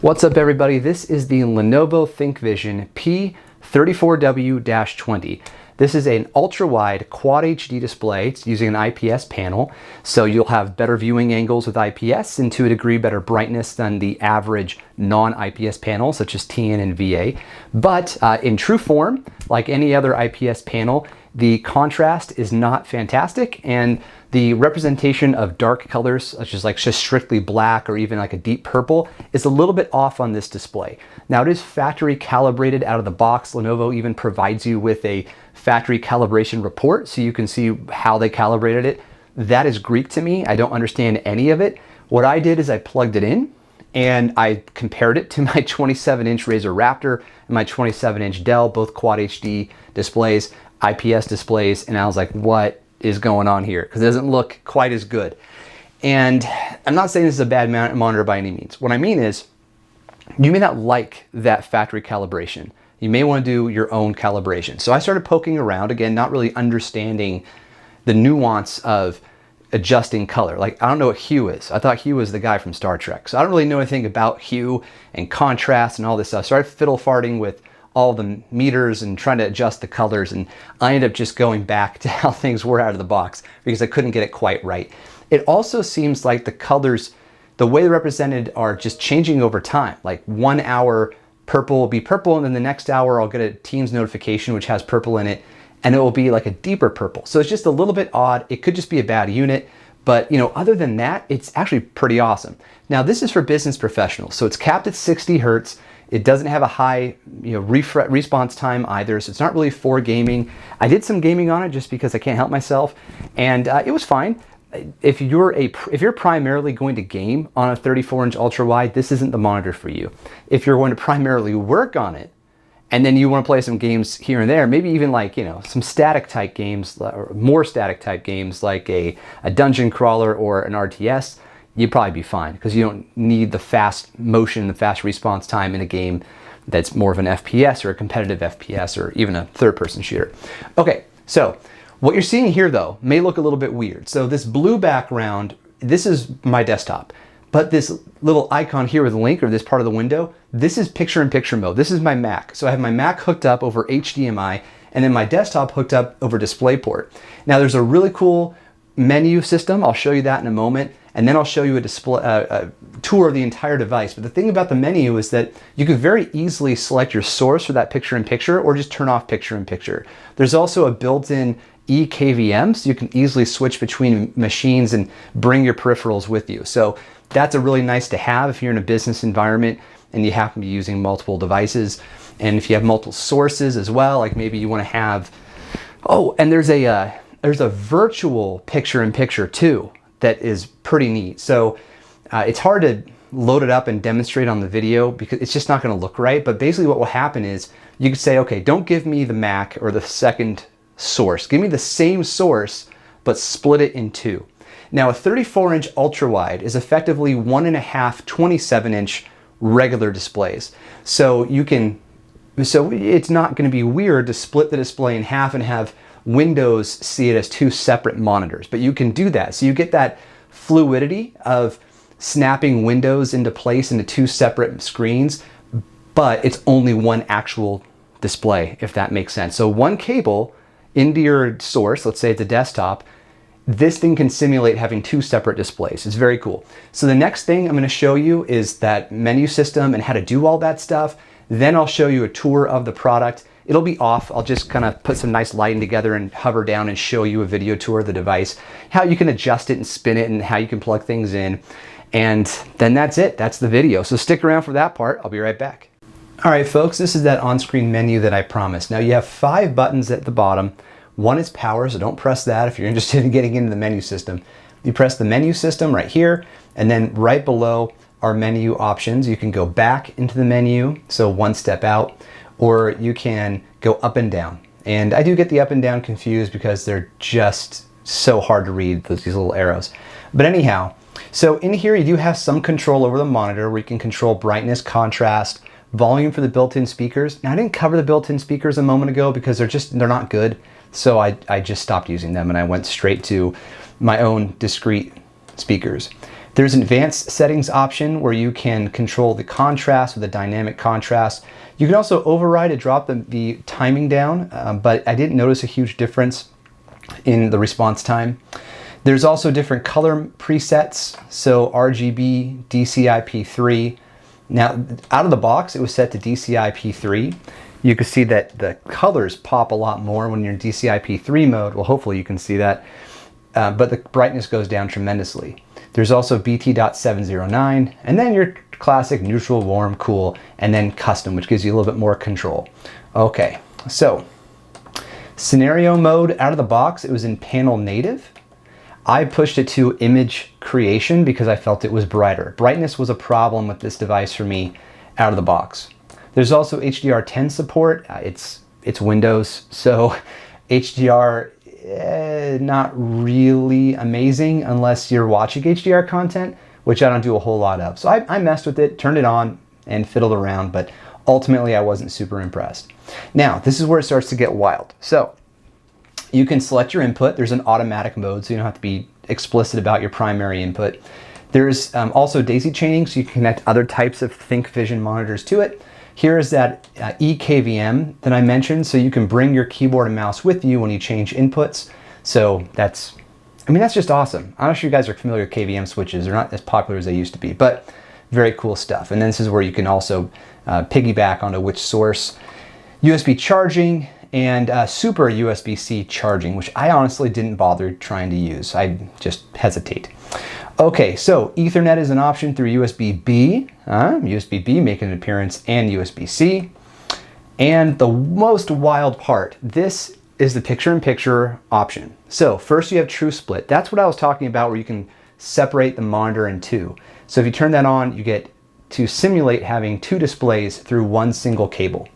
What's up everybody, this is the Lenovo ThinkVision P34W-20. This is an ultra-wide Quad HD display. It's using an IPS panel, so you'll have better viewing angles with IPS and to a degree better brightness than the average non-IPS panel such as TN and VA. But in true form, like any other IPS panel, the contrast is not fantastic and the representation of dark colors, such as like just strictly black or even like a deep purple, is a little bit off on this display. Now it is factory calibrated out of the box. Lenovo even provides you with a factory calibration report so you can see how they calibrated it. That is Greek to me. I don't understand any of it. What I did is I plugged it in and I compared it to my 27-inch Razer Raptor and my 27-inch Dell, both Quad HD displays, IPS displays, and I was like, what is going on here? Because it doesn't look quite as good. And I'm not saying this is a bad monitor by any means. What I mean is, you may not like that factory calibration. You may want to do your own calibration. So I started poking around, again, not really understanding the nuance of adjusting color. Like, I don't know what hue is. I thought hue was the guy from Star Trek. So I don't really know anything about hue and contrast and all this stuff. So I started fiddle farting with all the meters and trying to adjust the colors, and I ended up just going back to how things were out of the box because I couldn't get it quite right. It also seems like the colors, the way they're represented, are just changing over time. Like 1 hour purple will be purple, and then the next hour I'll get a Teams notification which has purple in it, and it will be like a deeper purple. So it's just a little bit odd. It could just be a bad unit, but you know, other than that, it's actually pretty awesome. Now this is for business professionals, so it's capped at 60 Hertz. It doesn't have a high, response time either, so it's not really for gaming. I did some gaming on it just because I can't help myself, and it was fine. If you're primarily going to game on a 34-inch ultra-wide, this isn't the monitor for you. If you're going to primarily work on it, and then you want to play some games here and there, maybe even like, some static type games, or more static type games like a dungeon crawler or an RTS, you'd probably be fine because you don't need the fast motion, the fast response time in a game that's more of an FPS or a competitive FPS or even a third-person shooter. Okay, so what you're seeing here though may look a little bit weird. So this blue background, this is my desktop, but this little icon here with a link, or this part of the window, this is picture-in-picture mode. This is my Mac. So I have my Mac hooked up over HDMI and then my desktop hooked up over DisplayPort. Now there's a really cool menu system. I'll show you that in a moment. And then I'll show you a tour of the entire device. But the thing about the menu is that you can very easily select your source for that picture-in-picture or just turn off picture-in-picture. There's also a built-in eKVM, so you can easily switch between machines and bring your peripherals with you. So that's a really nice to have if you're in a business environment and you happen to be using multiple devices. And if you have multiple sources as well, like maybe you want to have, oh, and there's a virtual picture-in-picture too. That is pretty neat. So it's hard to load it up and demonstrate on the video because it's just not going to look right. But basically what will happen is you could say, okay, don't give me the Mac or the second source. Give me the same source, but split it in two. Now a 34-inch ultra-wide is effectively 1.5 27-inch regular displays. So it's not going to be weird to split the display in half and have Windows see it as two separate monitors, but you can do that. So you get that fluidity of snapping windows into place into two separate screens, but it's only one actual display, if that makes sense. So one cable into your source, let's say it's a desktop, this thing can simulate having two separate displays. It's very cool. So the next thing I'm going to show you is that menu system and how to do all that stuff. Then I'll show you a tour of the product. It'll be off. I'll just kind of put some nice lighting together and hover down and show you a video tour of the device, how you can adjust it and spin it and how you can plug things in. And then that's it. That's the video. So stick around for that part. I'll be right back. All right, folks, this is that on-screen menu that I promised. Now you have 5 buttons at the bottom. One is power, so don't press that if you're interested in getting into the menu system. You press the menu system right here, and then right below are menu options. You can go back into the menu, so one step out, or you can go up and down. And I do get the up and down confused because they're just so hard to read, these little arrows. But anyhow, so in here you do have some control over the monitor where you can control brightness, contrast, volume for the built-in speakers. Now I didn't cover the built-in speakers a moment ago because they're not good. So I just stopped using them and I went straight to my own discrete speakers. There's an advanced settings option where you can control the contrast with a dynamic contrast. You can also override to drop the timing down, but I didn't notice a huge difference in the response time. There's also different color presets, so RGB, DCI-P3. Now, out of the box, it was set to DCI-P3. You can see that the colors pop a lot more when you're in DCI-P3 mode. Well, hopefully you can see that, but the brightness goes down tremendously. There's also BT.709, and then your classic neutral, warm, cool, and then custom, which gives you a little bit more control. Okay, so scenario mode out of the box, it was in panel native. I pushed it to image creation because I felt it was brighter. Brightness was a problem with this device for me out of the box. There's also HDR10 support. It's Windows, so HDR not really amazing unless you're watching HDR content, which I don't do a whole lot of. So I messed with it, turned it on, and fiddled around, but ultimately I wasn't super impressed. Now, this is where it starts to get wild. So you can select your input. There's an automatic mode, so you don't have to be explicit about your primary input. There's also daisy chaining, so you can connect other types of ThinkVision monitors to it. Here is that eKVM that I mentioned, so you can bring your keyboard and mouse with you when you change inputs. So that's just awesome. I'm not sure you guys are familiar with KVM switches. They're not as popular as they used to be, but very cool stuff. And then this is where you can also piggyback onto which source. USB charging and super USB-C charging, which I honestly didn't bother trying to use. I just hesitate. Okay, so Ethernet is an option through USB-B, USB-B making an appearance, and USB-C. And the most wild part, this is the picture-in-picture option. So first you have True Split. That's what I was talking about, where you can separate the monitor in two. So if you turn that on, you get to simulate having two displays through one single cable.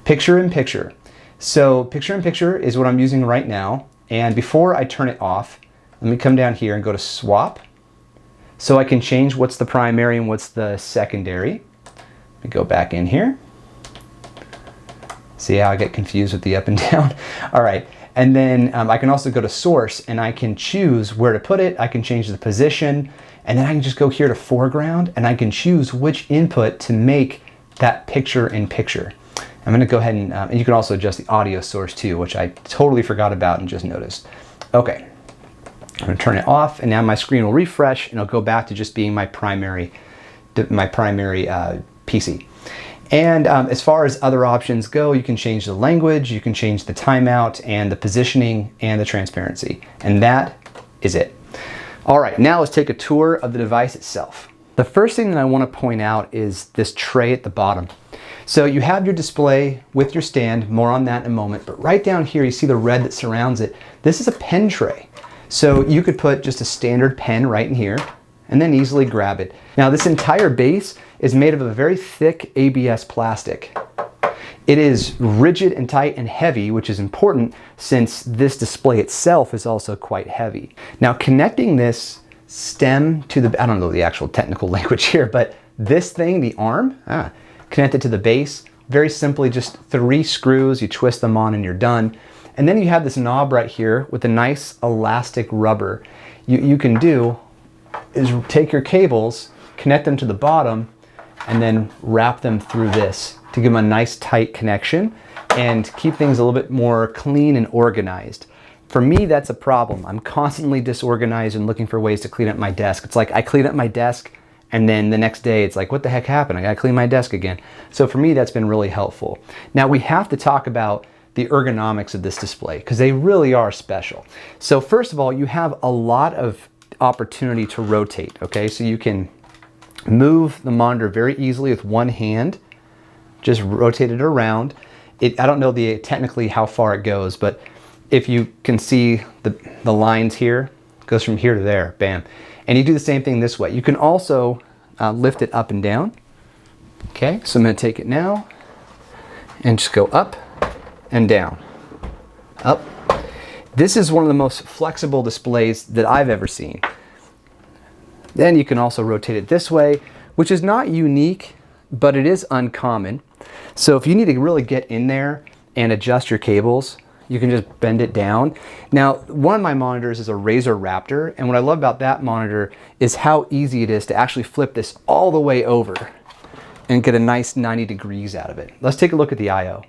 Picture-in-picture. So picture-in-picture is what I'm using right now. And before I turn it off, let me come down here and go to swap. So I can change what's the primary and what's the secondary. Let me go back in here. See how I get confused with the up and down? All right, and then I can also go to source and I can choose where to put it. I can change the position, and then I can just go here to foreground and I can choose which input to make that picture-in-picture. I'm gonna go ahead and you can also adjust the audio source too, which I totally forgot about and just noticed. Okay. I'm going to turn it off, and now my screen will refresh and it'll go back to just being my primary PC. And as far as other options go, you can change the language, you can change the timeout and the positioning and the transparency. And that is it. All right, now let's take a tour of the device itself. The first thing that I want to point out is this tray at the bottom. So you have your display with your stand, more on that in a moment, but right down here you see the red that surrounds it. This is a pen tray. So you could put just a standard pen right in here and then easily grab it. Now this entire base is made of a very thick ABS plastic. It is rigid and tight and heavy, which is important since this display itself is also quite heavy. Now connecting this stem to the, I don't know the actual technical language here, but this thing, the arm, connected to the base, very simply just 3 screws, you twist them on and you're done. And then you have this knob right here with a nice elastic rubber. You can do is take your cables, connect them to the bottom, and then wrap them through this to give them a nice tight connection and keep things a little bit more clean and organized. For me, that's a problem. I'm constantly disorganized and looking for ways to clean up my desk. It's like I clean up my desk and then the next day it's like, what the heck happened? I gotta clean my desk again. So for me, that's been really helpful. Now we have to talk about the ergonomics of this display because they really are special. So first of all, you have a lot of opportunity to rotate, okay? So you can move the monitor very easily with one hand, just rotate it around. I don't know technically how far it goes, but if you can see the lines here, it goes from here to there, bam. And you do the same thing this way. You can also lift it up and down. Okay, so I'm gonna take it now and just go up and down, up. This is one of the most flexible displays that I've ever seen. Then you can also rotate it this way, which is not unique, but it is uncommon. So if you need to really get in there and adjust your cables, You can just bend it down. Now, one of my monitors is a Razer Raptor, and what I love about that monitor is how easy it is to actually flip this all the way over and get a nice 90 degrees out of it. Let's take a look at the I/O.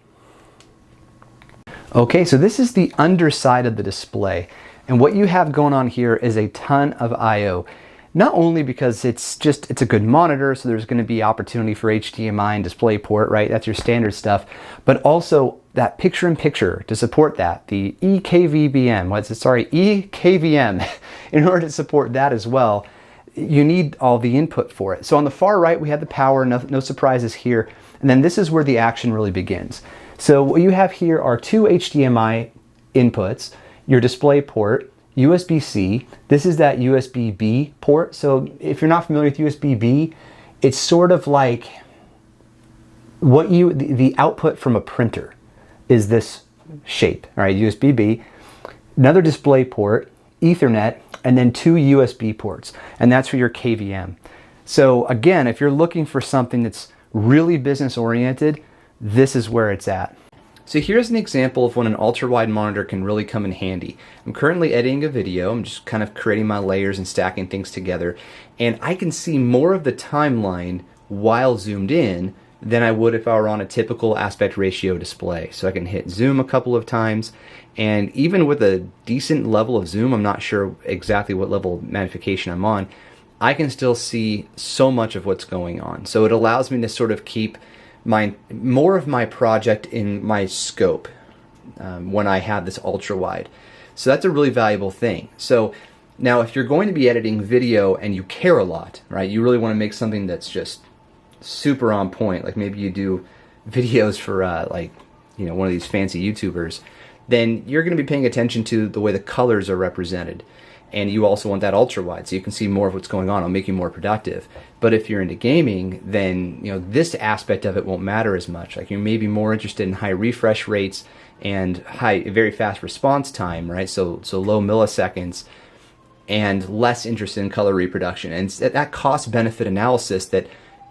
Okay, so this is the underside of the display, and what you have going on here is a ton of I/O. Not only because it's a good monitor, so there's going to be opportunity for HDMI and DisplayPort, right? That's your standard stuff, but also that picture-in-picture to support that, the EKVBM, EKVM, in order to support that as well, you need all the input for it. So on the far right, we have the power, no surprises here, and then this is where the action really begins. So what you have here are two HDMI inputs, your DisplayPort, USB-C, this is that USB-B port. So if you're not familiar with USB-B, it's sort of like the output from a printer is this shape, all right, USB-B, another display port, Ethernet, and then two USB ports, and that's for your KVM. So again, if you're looking for something that's really business oriented, this is where it's at. So here's an example of when an ultra-wide monitor can really come in handy. I'm currently editing a video, I'm just kind of creating my layers and stacking things together, and I can see more of the timeline while zoomed in than I would if I were on a typical aspect ratio display. So I can hit zoom a couple of times, and even with a decent level of zoom, I'm not sure exactly what level of magnification I'm on, I can still see so much of what's going on. So it allows me to sort of keep more of my project in my scope when I have this ultra wide. So that's a really valuable thing. So now if you're going to be editing video and you care a lot, right, you really want to make something that's just super on point, like maybe you do videos for one of these fancy YouTubers, then you're going to be paying attention to the way the colors are represented. And you also want that ultra wide so you can see more of what's going on. It'll make you more productive. But if you're into gaming, then this aspect of it won't matter as much. Like you may be more interested in high refresh rates and very fast response time, right? So low milliseconds, and less interested in color reproduction. And it's that cost-benefit analysis that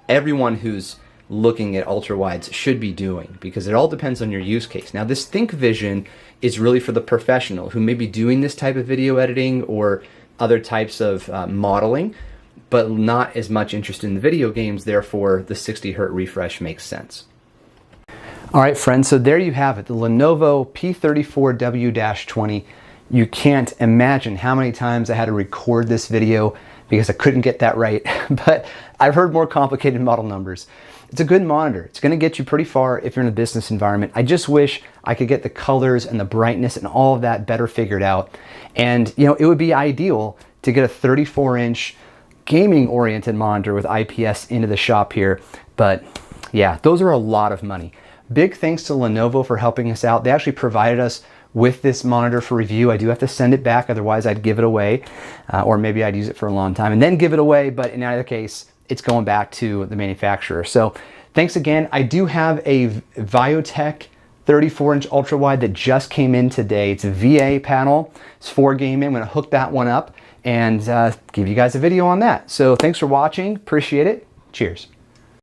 everyone who's looking at ultra wides should be doing, because it all depends on your use case. Now this ThinkVision is really for the professional who may be doing this type of video editing or other types of modeling, but not as much interested in the video games, therefore the 60 Hz refresh makes sense. All right, friends, so there you have it, the Lenovo P34W-20. You can't imagine how many times I had to record this video because I couldn't get that right, but I've heard more complicated model numbers. It's a good monitor. It's going to get you pretty far if you're in a business environment. I just wish I could get the colors and the brightness and all of that better figured out. And it would be ideal to get a 34-inch gaming-oriented monitor with IPS into the shop here. But yeah, those are a lot of money. Big thanks to Lenovo for helping us out. They actually provided us with this monitor for review. I do have to send it back, otherwise I'd give it away, or maybe I'd use it for a long time and then give it away, but in either case, it's going back to the manufacturer. So thanks again. I do have a Viotech 34-inch ultra wide that just came in today. It's a VA panel. It's for gaming. I'm going to hook that one up and give you guys a video on that. So thanks for watching. Appreciate it. Cheers.